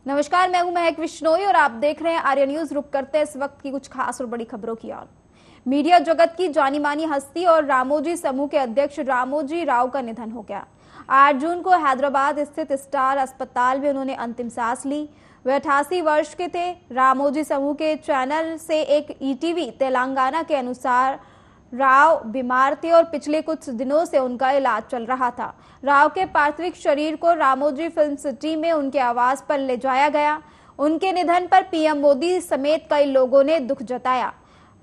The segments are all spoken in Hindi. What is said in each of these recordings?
नमस्कार, मैं हूं महक विश्नोई और आप देख रहे हैं आर्य न्यूज। रुक करते हैं इस वक्त की कुछ खास और बड़ी खबरों की ओर। मीडिया जगत की जानी मानी हस्ती और रामोजी समूह के अध्यक्ष रामोजी राव का निधन हो गया। 8 जून को हैदराबाद स्थित स्टार अस्पताल में उन्होंने अंतिम सांस ली। वे 88 वर्ष के थे। रामोजी समूह के चैनल से एक ईटीवी तेलंगाना के अनुसार राव बीमार थे और पिछले कुछ दिनों से उनका इलाज चल रहा था। राव के पार्थिव शरीर को रामोजी फिल्म सिटी में उनके आवास पर ले जाया गया। उनके निधन पर पीएम मोदी समेत कई लोगों ने दुख जताया।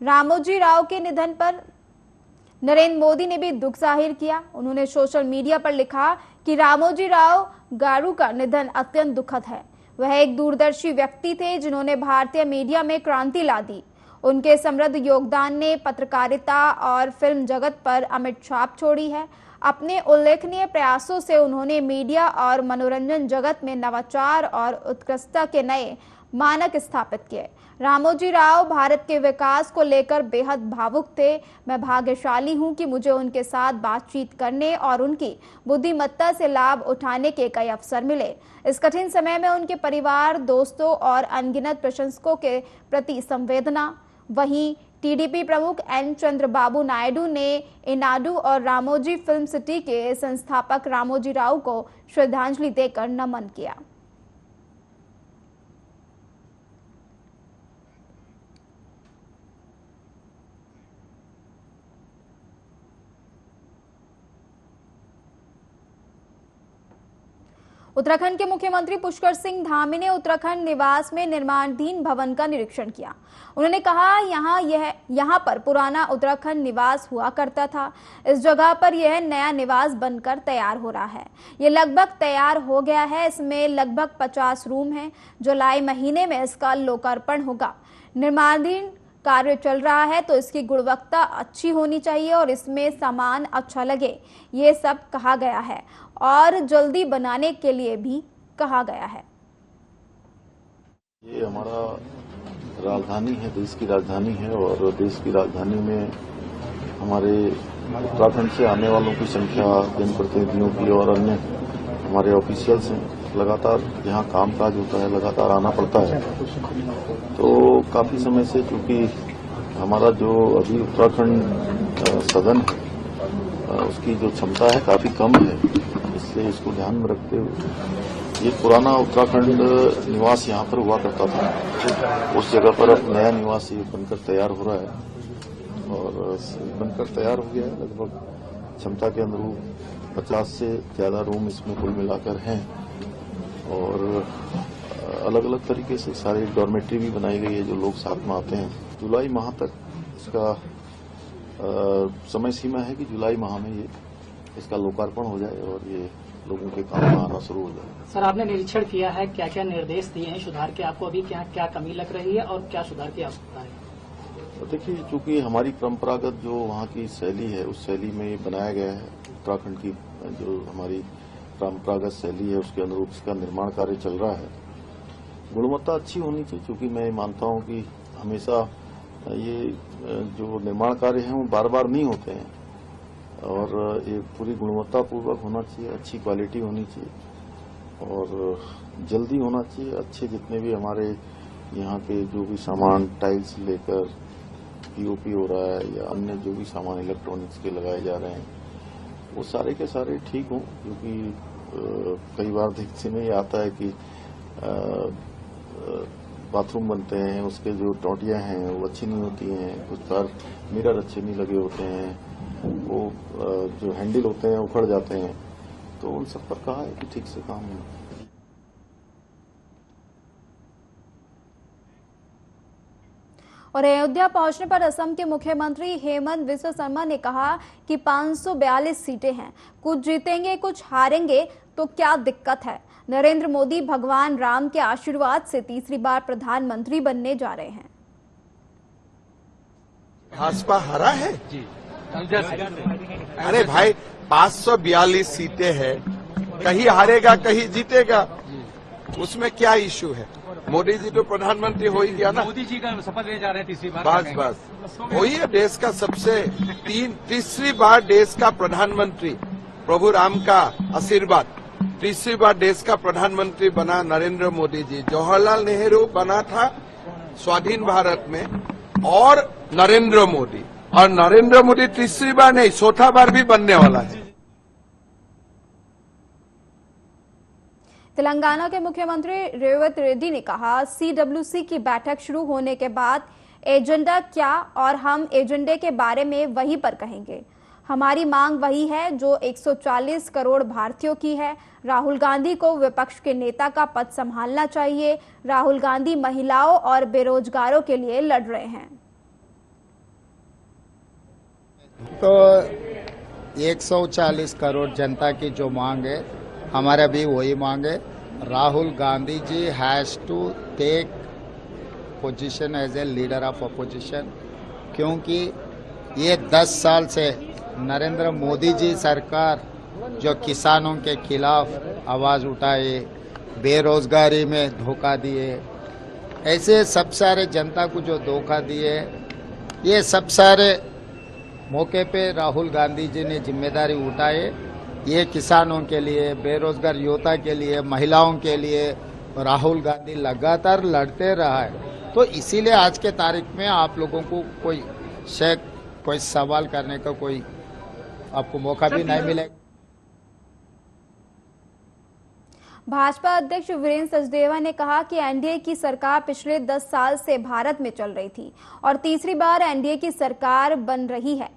रामोजी राव के निधन पर नरेंद्र मोदी ने भी दुख जाहिर किया। उन्होंने सोशल मीडिया पर लिखा कि रामोजी राव गारू का निधन अत्यंत दुखद है। वह एक दूरदर्शी व्यक्ति थे जिन्होंने भारतीय मीडिया में क्रांति ला दी। उनके समृद्ध योगदान ने पत्रकारिता और फिल्म जगत पर अमिट छाप छोड़ी है। अपने उल्लेखनीय प्रयासों से उन्होंने मीडिया और मनोरंजन जगत में नवाचार और उत्कृष्टता के नए मानक स्थापित किए। रामोजी राव भारत के विकास को लेकर बेहद भावुक थे। मैं भाग्यशाली हूं कि मुझे उनके साथ बातचीत करने और उनकी बुद्धिमत्ता से लाभ उठाने के कई अवसर मिले। इस कठिन समय में उनके परिवार, दोस्तों और अनगिनत प्रशंसकों के प्रति संवेदना। वहीं टीडीपी प्रमुख एन चंद्रबाबू नायडू ने इनाडू और रामोजी फिल्म सिटी के संस्थापक रामोजी राव को श्रद्धांजलि देकर नमन किया। उत्तराखंड के मुख्यमंत्री पुष्कर सिंह धामी ने उत्तराखंड निवास में निर्माणाधीन भवन का निरीक्षण किया। उन्होंने कहा यहाँ पर पुराना उत्तराखंड निवास हुआ करता था। इस जगह पर यह नया निवास बनकर तैयार हो रहा है। ये लगभग तैयार हो गया है। इसमें लगभग 50 रूम हैं। जुलाई महीने में इसका लोकार्पण होगा। निर्माणाधीन कार्य चल रहा है तो इसकी गुणवत्ता अच्छी होनी चाहिए और इसमें सामान अच्छा लगे, ये सब कहा गया है और जल्दी बनाने के लिए भी कहा गया है। ये हमारा राजधानी है, देश की राजधानी है और देश की राजधानी में हमारे उत्तराखंड से आने वालों की संख्या, जनप्रतिनिधियों की और अन्य हमारे ऑफिशियल्स हैं। लगातार यहाँ कामकाज होता है, लगातार आना पड़ता है। तो काफी समय से चूंकि हमारा जो अभी उत्तराखंड सदन है उसकी जो क्षमता है काफी कम है, इसलिए इसको ध्यान में रखते हुए ये पुराना उत्तराखंड निवास यहाँ पर हुआ करता था। उस जगह पर अब नया निवास ये बनकर तैयार हो रहा है और बनकर तैयार हो गया है। लगभग क्षमता के अनुरूप 50 से ज्यादा रूम इसमें कुल मिलाकर हैं और अलग अलग तरीके से सारी डॉर्मेट्री भी बनाई गई है जो लोग साथ में आते हैं। जुलाई माह तक इसका समय सीमा है कि जुलाई माह में ये इसका लोकार्पण हो जाए और ये लोगों के काम में आना शुरू हो जाए। सर, आपने निरीक्षण किया है, क्या क्या निर्देश दिए हैं सुधार के? आपको अभी क्या क्या कमी लग रही है और क्या सुधार की आवश्यकता है? तो देखिए, चूंकि हमारी परंपरागत जो वहाँ की शैली है उस शैली में बनाया गया है। उत्तराखंड की जो हमारी परंपरागत शैली है उसके अनुरूप इसका निर्माण कार्य चल रहा है। गुणवत्ता अच्छी होनी चाहिए, क्योंकि मैं मानता हूँ कि हमेशा ये जो निर्माण कार्य हैं वो बार बार नहीं होते हैं और ये पूरी गुणवत्ता पूर्वक होना चाहिए, अच्छी क्वालिटी होनी चाहिए और जल्दी होना चाहिए। अच्छे जितने भी हमारे यहाँ के जो भी सामान, टाइल्स लेकर पीओपी हो रहा है या अन्य जो भी सामान इलेक्ट्रॉनिक्स के लगाए जा रहे हैं वो सारे के सारे ठीक हों, क्योंकि कई बार देखने में ये आता है कि बाथरूम बनते हैं, उसके जो टोंटियां हैं वो अच्छी नहीं होती हैं, कुछ बार मिरर अच्छे नहीं लगे होते हैं, वो जो हैंडल होते हैं उखड़ जाते हैं। तो उन सब पर कहा है कि ठीक से काम हो। और अयोध्या पहुंचने पर असम के मुख्यमंत्री हेमंत बिस्वा शर्मा ने कहा कि 542 सीटें हैं, कुछ जीतेंगे कुछ हारेंगे तो क्या दिक्कत है। नरेंद्र मोदी भगवान राम के आशीर्वाद से तीसरी बार प्रधानमंत्री बनने जा रहे हैं। भाजपा हरा है जी। अरे भाई, 542 सीटें हैं, कहीं हारेगा कहीं जीतेगा, उसमें क्या इश्यू है। मोदी जी तो प्रधानमंत्री हो ही गया ना। मोदी जी का शपथ ले जा रहे हैं तीसरी बार। बस वही है देश का सबसे तीसरी बार देश का प्रधानमंत्री। प्रभु राम का आशीर्वाद तीसरी बार देश का प्रधानमंत्री बना नरेंद्र मोदी जी। जवाहरलाल नेहरू बना था स्वाधीन भारत में, और नरेंद्र मोदी तीसरी बार नहीं, चौथा बार भी बनने वाला है। तेलंगाना के मुख्यमंत्री रेवंत रेड्डी ने कहा, CWC की बैठक शुरू होने के बाद एजेंडा क्या, और हम एजेंडे के बारे में वहीं पर कहेंगे। हमारी मांग वही है जो 140 करोड़ भारतीयों की है। राहुल गांधी को विपक्ष के नेता का पद संभालना चाहिए। राहुल गांधी महिलाओं और बेरोजगारों के लिए लड़ रहे हैं। तो 140 करोड़ जनता की जो मांग है, हमारा भी वही मांग है। Rahul Gandhi ji has to take position as a leader of opposition, क्योंकि ये 10 साल से नरेंद्र मोदी जी सरकार जो किसानों के खिलाफ आवाज उठाए, बेरोजगारी में धोखा दिए, ऐसे सब सारे जनता को जो धोखा दिए, ये सब सारे मौके पे राहुल गांधी जी ने जिम्मेदारी उठाए। ये किसानों के लिए, बेरोजगार युवता के लिए, महिलाओं के लिए राहुल गांधी लगातार लड़ते रहा है। तो इसीलिए आज के तारीख में आप लोगों को कोई शेक, कोई सवाल करने का कोई आपको मौका भी नहीं मिलेगा। भाजपा अध्यक्ष वीरेंद्र सचदेवा ने कहा कि एनडीए की सरकार पिछले 10 साल से भारत में चल रही थी और तीसरी बार एनडीए की सरकार बन रही है।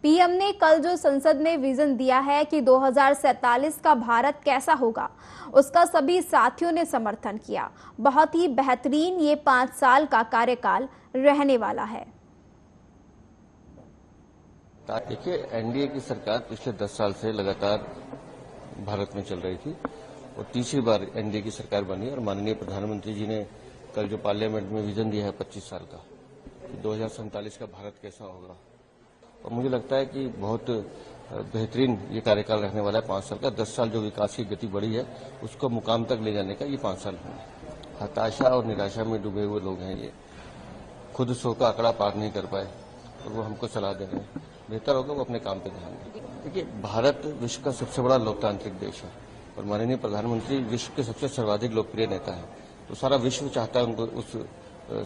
पीएम ने कल जो संसद में विजन दिया है कि 2047 का भारत कैसा होगा, उसका सभी साथियों ने समर्थन किया। बहुत ही बेहतरीन ये 5 साल का कार्यकाल रहने वाला है। देखिए, एनडीए की सरकार पिछले 10 साल से लगातार भारत में चल रही थी और तीसरी बार एनडीए की सरकार बनी, और माननीय प्रधानमंत्री जी ने कल जो पार्लियामेंट में विजन दिया है 25 साल का, 2047 का भारत कैसा होगा, और मुझे लगता है कि बहुत बेहतरीन ये कार्यकाल रहने वाला है 5 साल का। 10 साल जो विकास की गति बढ़ी है उसको मुकाम तक ले जाने का ये 5 साल है। हताशा और निराशा में डूबे हुए लोग हैं, ये खुद 100 का आंकड़ा पार नहीं कर पाए और वो हमको सलाह दे रहे हैं। बेहतर होगा वो अपने काम पे ध्यान दें। देखिए, भारत विश्व का सबसे बड़ा लोकतांत्रिक देश है और माननीय प्रधानमंत्री विश्व के सबसे सर्वाधिक लोकप्रिय नेता है, तो सारा विश्व चाहता है उनको उस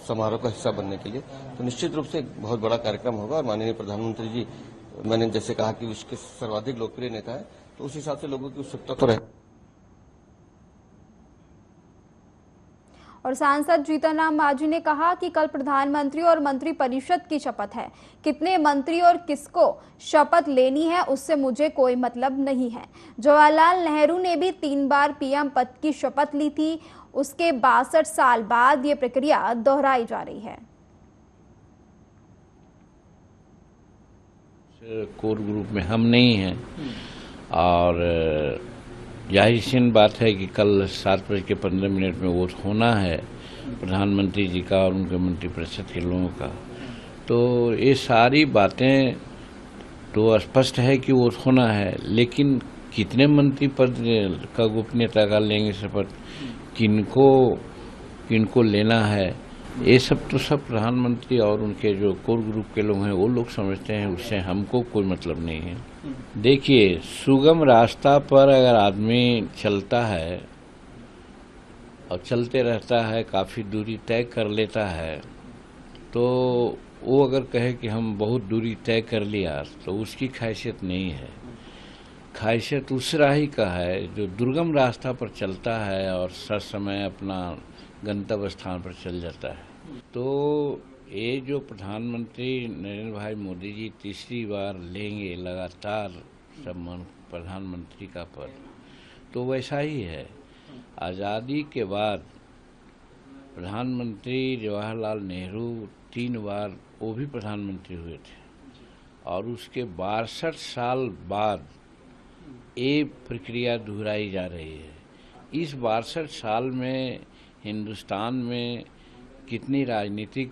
समारोह का हिस्सा बनने के लिए। तो निश्चित रूप से एक बहुत बड़ा कार्यक्रम होगा और माननीय प्रधानमंत्री जी, मैंने जैसे कहा कि विश्व के सर्वाधिक लोकप्रिय नेता है, तो उस हिसाब से लोगों की उत्सुकता तो रहे। और सांसद जीतन राम मांझी ने कहा कि कल प्रधानमंत्री और मंत्रिपरिषद की शपथ है। कितने मंत्री और किसको शपथ लेनी है उससे मुझे कोई मतलब नहीं है। जवाहरलाल नेहरू ने भी 3 बार पीएम पद की शपथ ली थी। उसके 62 साल बाद ये प्रक्रिया दोहराई जा रही है। कोर ग्रुप में हम नहीं हैं और जाहिर सी बात है कि कल 7:15 में वोट होना है प्रधानमंत्री जी का और उनके मंत्रिपरिषद के लोगों का। तो ये सारी बातें तो स्पष्ट है कि वोट होना है, लेकिन कितने मंत्री पद का गोपनीयता का लेंगे शपथ, किनको लेना है, ये सब तो सब प्रधानमंत्री और उनके जो कोर ग्रुप के लोग हैं वो लोग समझते हैं, उससे हमको कोई मतलब नहीं है। देखिए, सुगम रास्ता पर अगर आदमी चलता है और चलते रहता है, काफ़ी दूरी तय कर लेता है, तो वो अगर कहे कि हम बहुत दूरी तय कर लिया तो उसकी खासियत नहीं है। खासियत उस राही का है जो दुर्गम रास्ता पर चलता है और सर समय अपना गंतव्य स्थान पर चल जाता है। तो ये जो प्रधानमंत्री नरेंद्र भाई मोदी जी तीसरी बार लेंगे लगातार प्रधानमंत्री का पद, तो वैसा ही है। आज़ादी के बाद प्रधानमंत्री जवाहरलाल नेहरू 3 बार वो भी प्रधानमंत्री हुए थे और उसके 62 साल बाद ये प्रक्रिया दोहराई जा रही है। इस 62 साल में हिंदुस्तान में कितनी राजनीतिक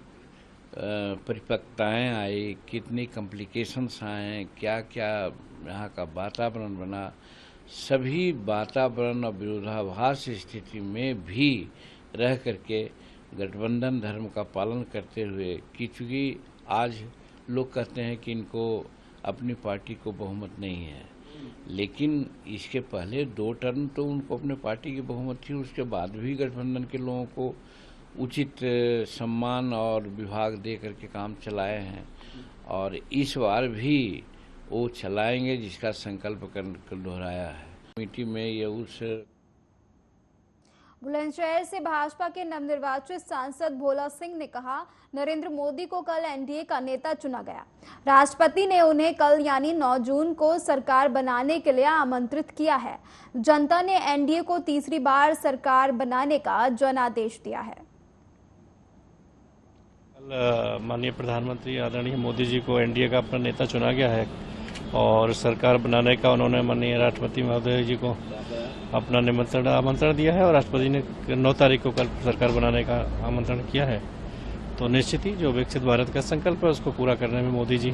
परिपक्वताएं आई, कितनी कॉम्प्लिकेशंस आए, क्या क्या यहाँ का वातावरण बना, सभी वातावरण और विरोधाभास स्थिति में भी रह करके गठबंधन धर्म का पालन करते हुए, क्योंकि आज लोग कहते हैं कि इनको अपनी पार्टी को बहुमत नहीं है, लेकिन इसके पहले 2 टर्म तो उनको अपने पार्टी की बहुमत थी, उसके बाद भी गठबंधन के लोगों को उचित सम्मान और विभाग दे करके काम चलाए हैं और इस बार भी वो चलाएंगे जिसका संकल्प कर दोहराया है। कमेटी में ये उस बुलंदशहर से भाजपा के नवनिर्वाचित सांसद भोला सिंह ने कहा, नरेंद्र मोदी को कल एनडीए का नेता चुना गया। राष्ट्रपति ने उन्हें कल यानी 9 जून को सरकार बनाने के लिए आमंत्रित किया है। जनता ने एनडीए को तीसरी बार सरकार बनाने का जनादेश दिया है। कल माननीय प्रधानमंत्री आदरणीय मोदी जी को एनडीए का अपना नेता चुना गया है और सरकार बनाने का उन्होंने माननीय राष्ट्रपति महोदय जी को अपना आमंत्रण दिया है और राष्ट्रपति ने 9 तारीख को कल सरकार बनाने का आमंत्रण किया है। तो निश्चित ही जो विकसित भारत का संकल्प है उसको पूरा करने में मोदी जी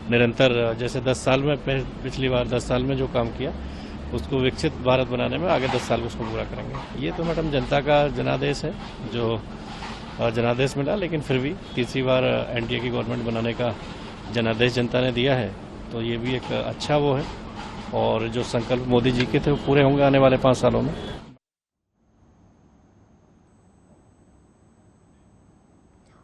निरंतर, जैसे 10 साल में पिछली बार 10 साल में जो काम किया उसको विकसित भारत बनाने में आगे 10 साल उसको पूरा करेंगे। ये तो मैडम जनता का जनादेश है, जो जनादेश मिला, लेकिन फिर भी तीसरी बार एनडीए की गवर्नमेंट बनाने का जनादेश जनता ने दिया है, तो ये भी एक अच्छा वो है और जो संकल्प मोदी जी के थे वो पूरे होंगे आने वाले 5 सालों में।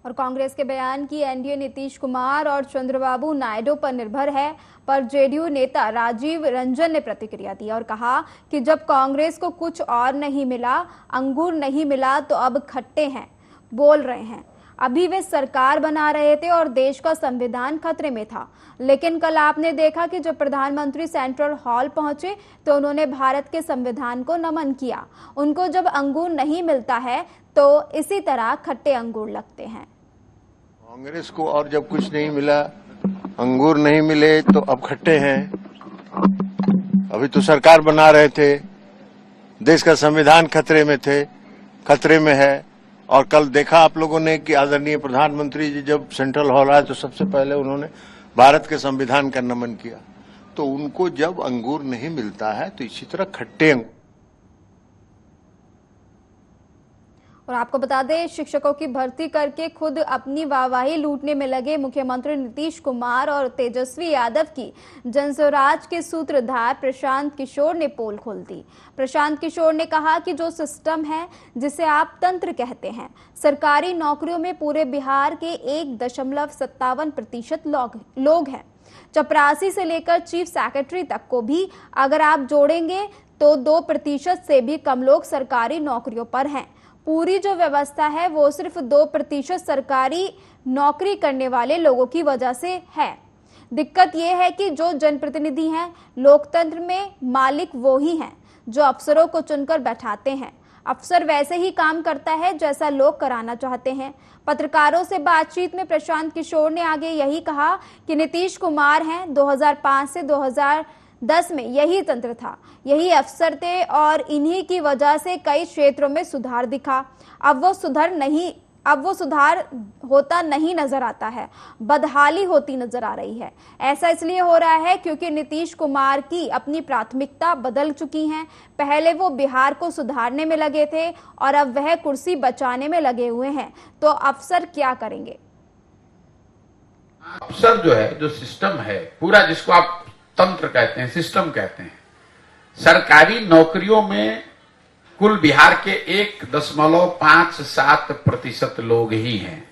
और कांग्रेस के बयान की एनडीए नीतीश कुमार और चंद्रबाबू नायडू पर निर्भर है, पर जेडीयू नेता राजीव रंजन ने प्रतिक्रिया दी और कहा कि जब कांग्रेस को कुछ और नहीं मिला, अंगूर नहीं मिला, तो अब खट्टे हैं बोल रहे हैं। अभी वे सरकार बना रहे थे और देश का संविधान खतरे में था, लेकिन कल आपने देखा कि जब प्रधानमंत्री सेंट्रल हॉल पहुंचे तो उन्होंने भारत के संविधान को नमन किया। उनको जब अंगूर नहीं मिलता है तो इसी तरह खट्टे अंगूर लगते हैं। कांग्रेस को और जब कुछ नहीं मिला, अंगूर नहीं मिले, तो अब खट्टे हैं। अभी तो सरकार बना रहे थे, देश का संविधान खतरे में है। और कल देखा आप लोगों ने कि आदरणीय प्रधानमंत्री जी जब सेंट्रल हॉल आए तो सबसे पहले उन्होंने भारत के संविधान का नमन किया। तो उनको जब अंगूर नहीं मिलता है तो इसी तरह खट्टे अंगूर। और आपको बता दें, शिक्षकों की भर्ती करके खुद अपनी वाहवाही लूटने में लगे मुख्यमंत्री नीतीश कुमार और तेजस्वी यादव की जनस्वराज के सूत्रधार प्रशांत किशोर ने पोल खोल दी। प्रशांत किशोर ने कहा कि जो सिस्टम है जिसे आप तंत्र कहते हैं, सरकारी नौकरियों में पूरे बिहार के 1.57% लोग हैं। चपरासी से लेकर चीफ सेक्रेटरी तक को भी अगर आप जोड़ेंगे तो 2% से भी कम लोग सरकारी नौकरियों पर हैं। पूरी जो व्यवस्था है वो सिर्फ 2% सरकारी नौकरी करने वाले लोगों की वजह से है। दिक्कत यह है कि जो जनप्रतिनिधि हैं, लोकतंत्र में मालिक वो ही हैं जो अफसरों को चुनकर बैठाते हैं। अफसर वैसे ही काम करता है जैसा लोग कराना चाहते हैं। पत्रकारों से बातचीत में प्रशांत किशोर ने आगे यही कहा कि नीतीश कुमार हैं, 2005 से 2010 में यही तंत्र था, यही अफसर थे और इन्हीं की वजह से कई क्षेत्रों में सुधार दिखा। अब वो सुधार होता नहीं नजर आता है, बदहाली होती नजर आ रही है। ऐसा इसलिए हो रहा है क्योंकि नीतीश कुमार की अपनी प्राथमिकता बदल चुकी हैं। पहले वो बिहार को सुधारने में लगे थे और अब वह कुर्सी बचाने में लगे हुए हैं। तो अफसर क्या करेंगे? अफसर जो है, जो सिस्टम है पूरा, जिसको आप तंत्र कहते हैं, सिस्टम कहते हैं, सरकारी नौकरियों में कुल बिहार के 1.57% लोग ही हैं।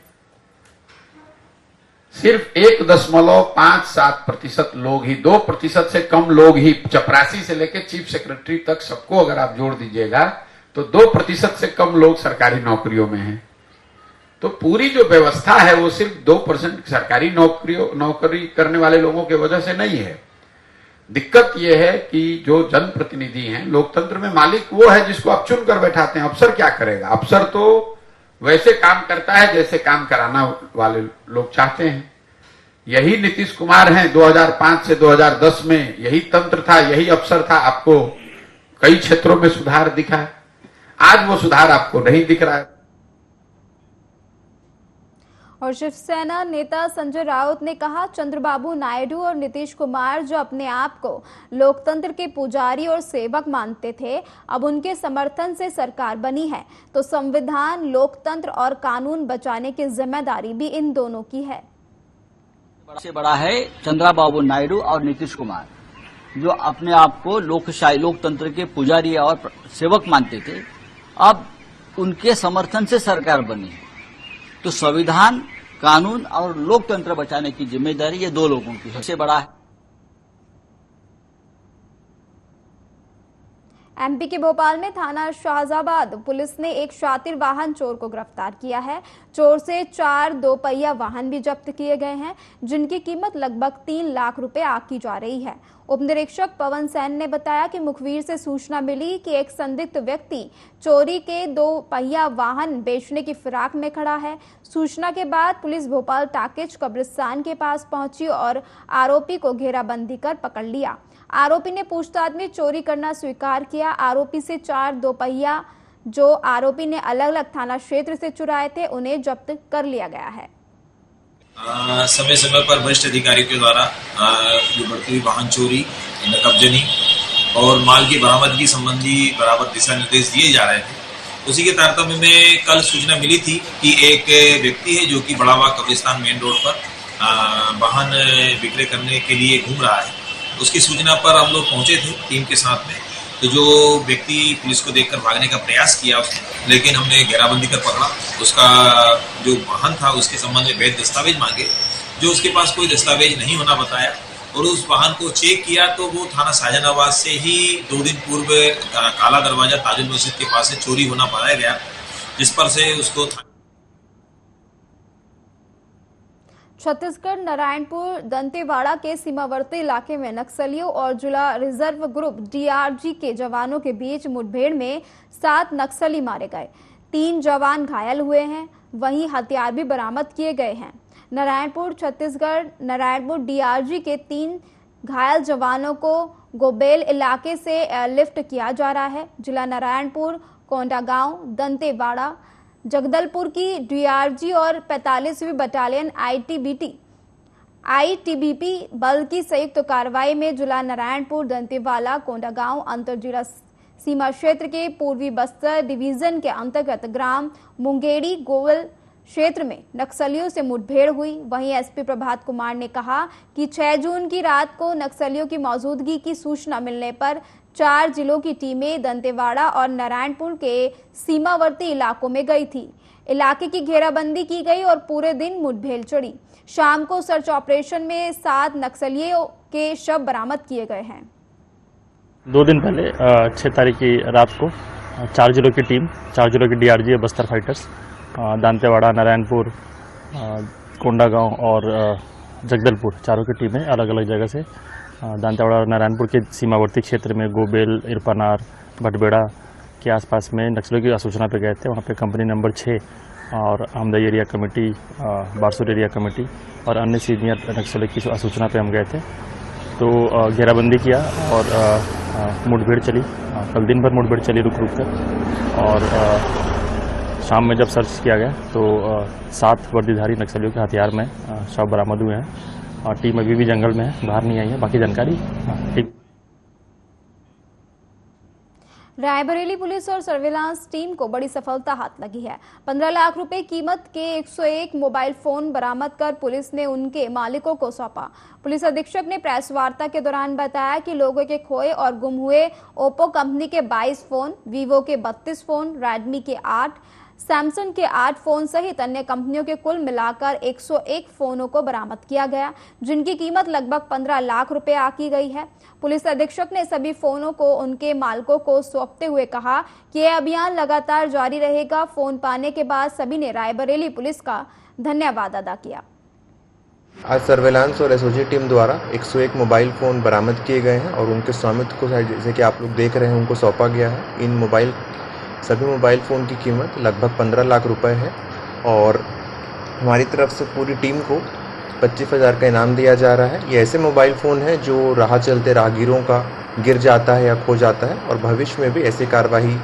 सिर्फ 1.57% लोग ही, 2% से कम लोग ही, चपरासी से लेकर चीफ सेक्रेटरी तक सबको अगर आप जोड़ दीजिएगा तो 2% से कम लोग सरकारी नौकरियों में हैं। तो पूरी जो व्यवस्था है वो सिर्फ 2% सरकारी नौकरी करने वाले लोगों की वजह से नहीं है। दिक्कत यह है कि जो जनप्रतिनिधि हैं, लोकतंत्र में मालिक वो है जिसको आप चुनकर बैठाते हैं। अफसर क्या करेगा? अफसर तो वैसे काम करता है जैसे काम कराना वाले लोग चाहते हैं। यही नीतीश कुमार हैं, 2005 से 2010 में यही तंत्र था, यही अफसर था। आपको कई क्षेत्रों में सुधार दिखा है, आज वो सुधार आपको नहीं दिख रहा है। और शिवसेना नेता संजय राउत ने कहा, चंद्रबाबू नायडू और नीतीश कुमार जो अपने आप को लोकतंत्र के पुजारी और सेवक मानते थे, अब उनके समर्थन से सरकार बनी है, तो संविधान, लोकतंत्र और कानून बचाने की जिम्मेदारी भी इन दोनों की है। सबसे बड़ा है चंद्रबाबू नायडू और नीतीश कुमार। जो अपने आप को लोकतंत्र के पुजारी और सेवक मानते थे, अब उनके समर्थन से सरकार बनी। तो संविधान, कानून और लोकतंत्र बचाने की जिम्मेदारी ये दो लोगों की सबसे बड़ा है। एमपी के भोपाल में थाना शाहजाबाद पुलिस ने एक शातिर वाहन चोर को गिरफ्तार किया है। चोर से 4 दोपहिया वाहन भी जब्त किए गए हैं, जिनकी कीमत लगभग 3 लाख रुपए आकी जा रही है। उप निरीक्षक पवन सैन ने बताया कि मुखबिर से सूचना मिली कि एक संदिग्ध व्यक्ति चोरी के 2 पहिया वाहन बेचने की फिराक में खड़ा है। सूचना के बाद पुलिस भोपाल टाकिज कब्रिस्तान के पास पहुंची और आरोपी को घेराबंदी कर पकड़ लिया। आरोपी ने पूछताछ में चोरी करना स्वीकार किया। आरोपी से 4 दोपहिया जो आरोपी ने अलग अलग थाना क्षेत्र से चुराए थे, उन्हें जब्त कर लिया गया है। समय समय पर वरिष्ठ अधिकारियों के द्वारा जो बढ़ती हुई वाहन चोरी, नकबजनी और माल की बरामदगी संबंधी बराबर दिशा निर्देश दिए जा रहे थे। उसी के तारतम्य में कल सूचना मिली थी कि एक व्यक्ति है जो कि बड़ावा कब्रिस्तान मेन रोड पर वाहन विक्रय करने के लिए घूम रहा है। उसकी सूचना पर हम लोग पहुंचे थे टीम के साथ में। तो जो व्यक्ति पुलिस को देखकर भागने का प्रयास किया उसने, लेकिन हमने घेराबंदी कर पकड़ा। उसका जो वाहन था उसके संबंध में वैध दस्तावेज मांगे, जो उसके पास कोई दस्तावेज नहीं होना बताया, और उस वाहन को चेक किया तो वो थाना शाहजहानाबाद से ही 2 दिन पूर्व काला दरवाजा ताजुल मस्जिद के पास से चोरी होना पाया गया, जिस पर से उसको छत्तीसगढ़ नारायणपुर दंतेवाड़ा के सीमावर्ती इलाके में नक्सलियों और जिला रिजर्व ग्रुप DRG के जवानों के बीच मुठभेड़ में 7 नक्सली मारे गए, 3 जवान घायल हुए हैं। वहीं हथियार भी बरामद किए गए हैं। नारायणपुर छत्तीसगढ़ नारायणपुर DRG के 3 घायल जवानों को गोबेल इलाके से एयरलिफ्ट किया जा रहा है। जिला नारायणपुर, कोंडागांव, दंतेवाड़ा, जगदलपुर की DRG और 45वीं बटालियन ITBP बल की संयुक्त कार्रवाई में जिला नारायणपुर, दंतेवाड़ा, कोंडागांव अंतरजिला सीमा क्षेत्र के पूर्वी बस्तर डिवीजन के अंतर्गत ग्राम मुंगेड़ी गोवल क्षेत्र में नक्सलियों से मुठभेड़ हुई। वहीं SP प्रभात कुमार ने कहा कि 6 जून की रात को नक्सलियों की मौजूदगी की सूचना मिलने पर 4 जिलों की टीमें दंतेवाड़ा और नारायणपुर के सीमावर्ती इलाकों में गई थी। इलाके की घेराबंदी की गई और पूरे दिन मुठभेड़ चढ़ी। शाम को सर्च ऑपरेशन में 7 नक्सलियों के शव बरामद किए गए हैं। 2 दिन पहले 6 तारीख की रात को 4 जिलों की टीम, 4 जिलों की DRG बस्तर फाइटर्स, दंतेवाड़ा, नारायणपुर, कोंडागांव और जगदलपुर, चारों की टीमें अलग अलग जगह से दंतेवाड़ा और नारायणपुर के सीमावर्ती क्षेत्र में गोबेल, इरपनार, भटबेड़ा के आसपास में नक्सलियों की सूचना पे गए थे। वहाँ पे कंपनी नंबर 6 और Hamdai area committee, Barsur area committee और अन्य सीनियर नक्सलियों की सूचना पे हम गए थे। तो घेराबंदी किया और मुठभेड़ चली। कल दिन भर मुठभेड़ चली रुक कर, और शाम में जब सर्च किया गया तो 7 वर्दीधारी नक्सलियों के हथियार में शव बरामद हुए हैं। और टीम अभी भी जंगल में है, बाहर नहीं आई है। बाकी जानकारी टीम। रायबरेली पुलिस और सर्विलांस टीम को बड़ी सफलता हाथ लगी है। 15 लाख रुपए कीमत के 101 मोबाइल फोन बरामद कर पुलिस ने उनके मालिकों को सौंपा। पुलिस अधीक्षक ने प्रेस वार्ता के दौरान बताया कि लोगों के खोए और गुम हुए ओप्पो कंपनी के 22 फोन, वीवो के 32 फोन, रेडमी के 8, सैमसंग के 8 फोन सहित अन्य कंपनियों के कुल मिलाकर 101 फोनों को बरामद किया गया, जिनकी कीमत लगभग 15 लाख रुपए आकी गई है। पुलिस अधीक्षक ने सभी फोनों को उनके मालिकों को सौंपते हुए कहा कि यह अभियान लगातार जारी रहेगा। फोन पाने के बाद सभी ने रायबरेली पुलिस का धन्यवाद अदा किया। आज सर्वेलांस और एसओजी टीम द्वारा 101 मोबाइल फ़ोन बरामद किए गए हैं और उनके स्वामित्व को, जैसे कि आप लोग देख रहे हैं, उनको सौंपा गया है। इन सभी मोबाइल फ़ोन की कीमत लगभग 15 लाख रुपए है और हमारी तरफ से पूरी टीम को 25,000 का इनाम दिया जा रहा है। ये ऐसे मोबाइल फ़ोन हैं जो राह चलते राहगीरों का गिर जाता है या खो जाता है और भविष्य में भी ऐसी कार्रवाई।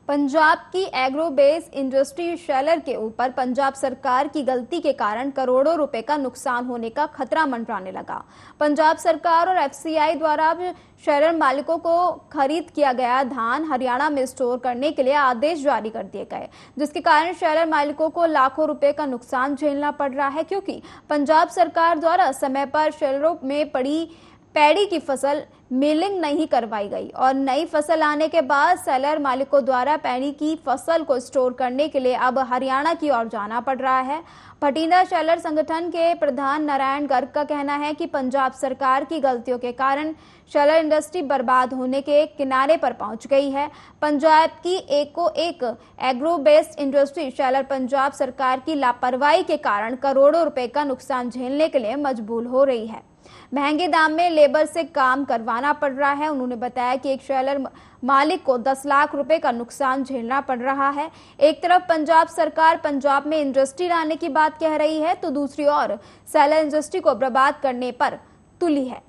पंजाब की एग्रो बेस इंडस्ट्री शेलर के ऊपर पंजाब सरकार की गलती के कारण करोड़ों रुपए का नुकसान होने का खतरा मंडराने लगा। पंजाब सरकार और एफसीआई द्वारा अब शेलर मालिकों को खरीद किया गया धान हरियाणा में स्टोर करने के लिए आदेश जारी कर दिए गए, जिसके कारण शेलर मालिकों को लाखों रुपए का नुकसान झेलना पड़ रहा है, क्योंकि पंजाब सरकार द्वारा समय पर शेलरों में पड़ी पैडी की फसल मिलिंग नहीं करवाई गई और नई फसल आने के बाद सेलर मालिकों द्वारा पैडी की फसल को स्टोर करने के लिए अब हरियाणा की ओर जाना पड़ रहा है। भटिंडा शेलर संगठन के प्रधान नारायण गर्ग का कहना है कि पंजाब सरकार की गलतियों के कारण शेलर इंडस्ट्री बर्बाद होने के किनारे पर पहुंच गई है। पंजाब की एक agro based industry Shelar Punjab सरकार की लापरवाही के कारण करोड़ों रुपए का नुकसान झेलने के लिए मजबूर हो रही है। महंगे दाम में लेबर से काम करवाना पड़ रहा है। उन्होंने बताया कि एक शेलर मालिक को 10 लाख रुपए का नुकसान झेलना पड़ रहा है। एक तरफ पंजाब सरकार पंजाब में इंडस्ट्री लाने की बात कह रही है, तो दूसरी ओर शेलर इंडस्ट्री को बर्बाद करने पर तुली है।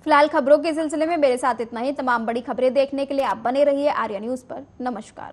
फिलहाल खबरों के सिलसिले में मेरे साथ इतना ही। तमाम बड़ी खबरें देखने के लिए आप बने रहिए आर्या न्यूज पर। नमस्कार।